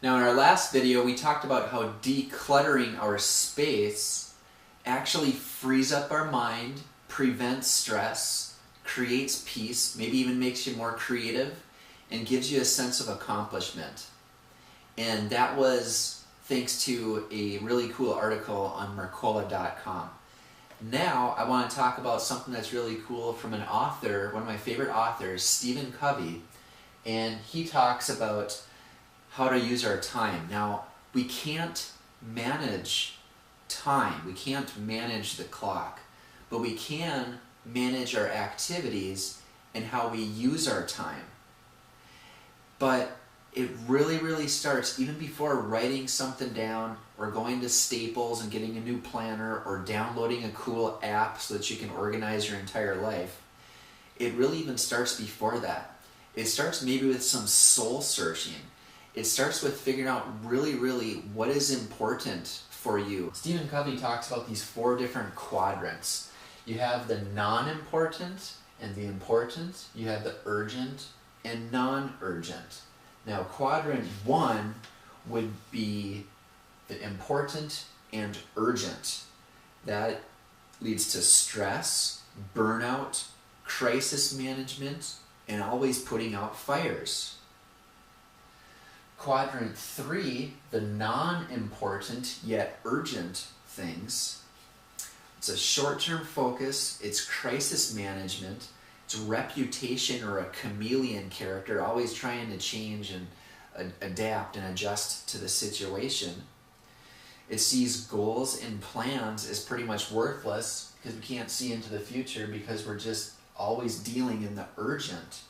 Now in our last video we talked about how decluttering our space actually frees up our mind, prevents stress, creates peace, maybe even makes you more creative, and gives you a sense of accomplishment. And that was thanks to a really cool article on Mercola.com. Now I want to talk about something that's really cool from an author, one of my favorite authors, Stephen Covey, and he talks about how to use our time. Now, we can't manage time, we can't manage the clock, but we can manage our activities and how we use our time. But it really starts even before writing something down or going to Staples and getting a new planner or downloading a cool app so that you can organize your entire life. It really even starts before that. It starts maybe with some soul searching. It starts with figuring out really what is important for you. Stephen Covey talks about these 4 different quadrants. You have the non-important and the important. You have the urgent and non-urgent. Now, quadrant 1 would be the important and urgent. That leads to stress, burnout, crisis management, and always putting out fires. Quadrant 3, the non-important yet urgent things. It's a short-term focus, it's crisis management, it's reputation or a chameleon character, always trying to change and adapt and adjust to the situation. It sees goals and plans as pretty much worthless because we can't see into the future because we're just always dealing in the urgent.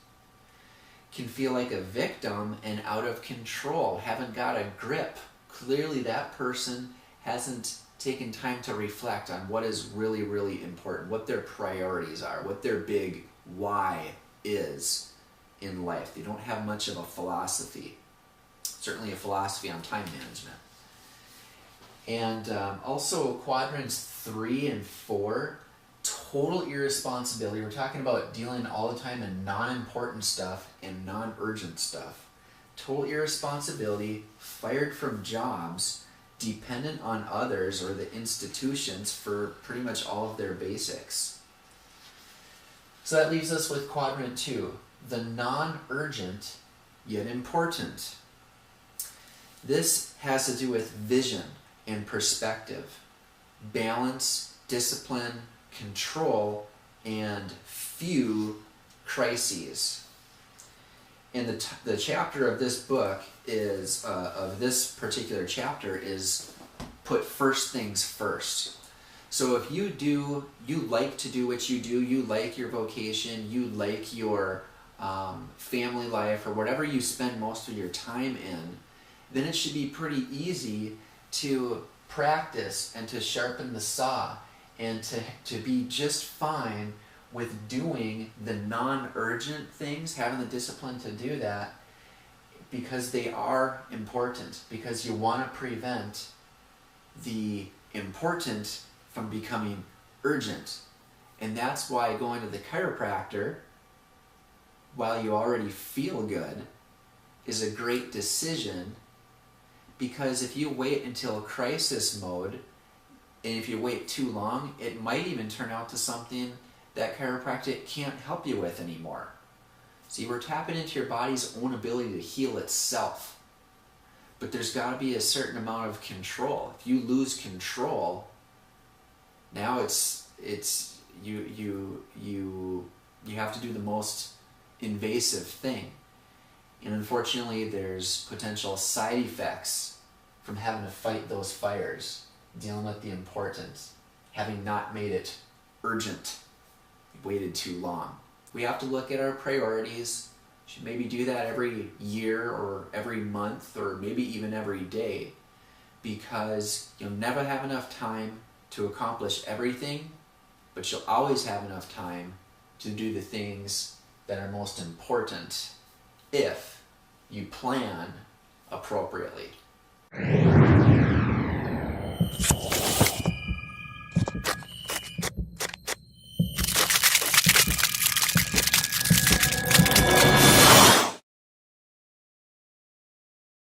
Can feel like a victim and out of control, haven't got a grip. Clearly that person hasn't taken time to reflect on what is really important, what their priorities are, what their big why is in life. They don't have much of a philosophy, certainly a philosophy on time management. And also quadrants 3 and 4, total irresponsibility. We're talking about dealing all the time in non-important stuff and non-urgent stuff. Total irresponsibility, fired from jobs, dependent on others or the institutions for pretty much all of their basics. So that leaves us with quadrant 2, the non-urgent yet important. This has to do with vision and perspective, balance, discipline, control, and few crises. And the chapter of this book is, of this particular chapter is put first things first. So if you like to do what you do, you like your vocation, you like your family life or whatever you spend most of your time in, then it should be pretty easy to practice and to sharpen the saw and to be just fine with doing the non-urgent things, having the discipline to do that because they are important, because you want to prevent the important from becoming urgent. And that's why going to the chiropractor while you already feel good is a great decision, because if you wait until crisis mode, and if you wait too long, it might even turn out to something that chiropractic can't help you with anymore. See, we're tapping into your body's own ability to heal itself. But there's got to be a certain amount of control. If you lose control, now you have to do the most invasive thing. And unfortunately, there's potential side effects from having to fight those fires, dealing with the importance, having not made it urgent, waited too long. We have to look at our priorities. Should maybe do that every year or every month or maybe even every day, because you'll never have enough time to accomplish everything, but you'll always have enough time to do the things that are most important if you plan appropriately.